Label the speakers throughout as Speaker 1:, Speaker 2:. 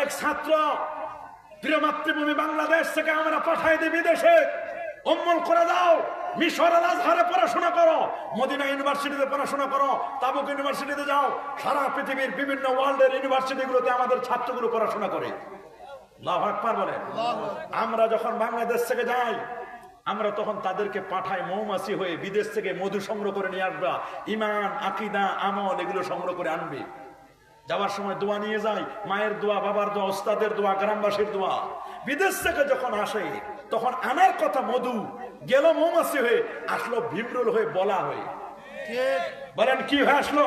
Speaker 1: অনেক ছাত্র প্রিয় মাতৃভূমি বাংলাদেশ থেকে আমরা পাঠাই দিই বিদেশে, অম্মল করে দাও, মিশর আল আজহারে পড়াশোনা করো, মদিনা ইউনিভার্সিটিতে পড়াশোনা করো, তাবুক ইউনিভার্সিটিতে যাও। সারা পৃথিবীর বিভিন্ন ওয়ার্ল্ডের ইউনিভার্সিটিগুলোতে আমাদের ছাত্রগুলো পড়াশোনা করে। আল্লাহু আকবার বলেন। আমরা যখন বাংলাদেশ থেকে যাই, আমরা তখন তাদেরকে পাঠাই মৌমাছি হয়ে বিদেশ থেকে মধু সংগ্রহ করে নিয়ে আসবা, ইমান, আকিদা, আমল এগুলো সংগ্রহ করে আনবে। যাওয়ার সময় দোয়া নিয়ে যাই, মায়ের দোয়া, বাবার দোয়া, ওস্তাদের দোয়া, গ্রামবাসীর দোয়া। বিদেশ থেকে যখন আসে তখন আনার কথা মধু, গেল মৌমাছি হয়ে, আসলো ভিমরুল হয়ে, বলা হয়ে। বলেন কি হয়ে আসলো?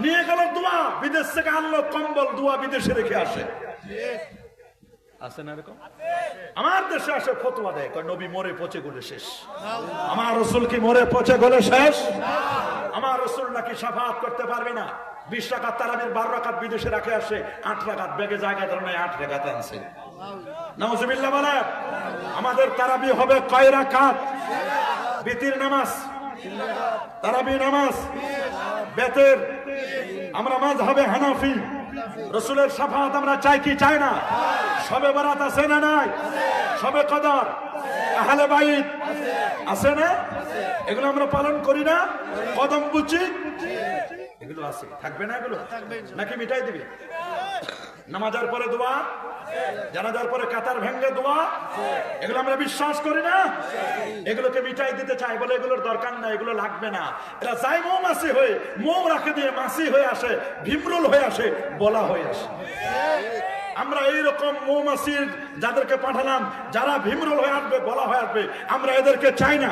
Speaker 1: নিয়ে গেল দোয়া, বিদেশ থেকে আনলো কম্বল, দোয়া বিদেশে রেখে আসে। আছে না এরকম? আমার দেশে আসে ফতোয়া দেয়, নবী মরে পচে গলে শেষ। আমার রাসূল কি মরে পচে গলে শেষ? আমার রাসূল নাকি শাফাআত করতে পারবে না। 20 রাকাত তারাবির 12 রাকাত বিদেশে রাখে আসে, 8 রাকাত ব্যাগে জায়গা ধরে 8 রাকাত আনছে। নাউজুবিল্লাহ বলে। আমাদের তারাবি হবে কয় রাকাত? বিতির নামাজ, তারাবি নামাজ, বেতের। আমরা মাযহাবে হানাফি। রাসূলের শাফাআত আমরা চাই কি চাই না? শবে বরাত আছে না নাই? শবে কদর, আহলে বাইত আছে না? এগুলো আমরা পালন করি না? কদম বুচি এগুলো আছে, থাকবে না এগুলো? নাকি মিটাই দিবে? নামাজের পরে দোয়া, জানাজার পরে কাতার ভেঙ্গে দোয়া, এগুলো আমরা বিশ্বাস করি না? এগুলোকে মিটাই দিতে চাই, বলে এগুলোর দরকার নাই, এগুলো লাগবে না। এরা যাই মৌমাছি হয়ে, মৌ রাখে দিয়ে মাছি হয়ে আসে, ভিমরুল হয়ে আসে, বলা হয়ে আসে। আমরা এইরকম মৌমাছির যাদেরকে পাঠালাম, যারা ভিমরুল হয়ে আসবে, বলা হয়ে আসবে, আমরা এদেরকে চাই না।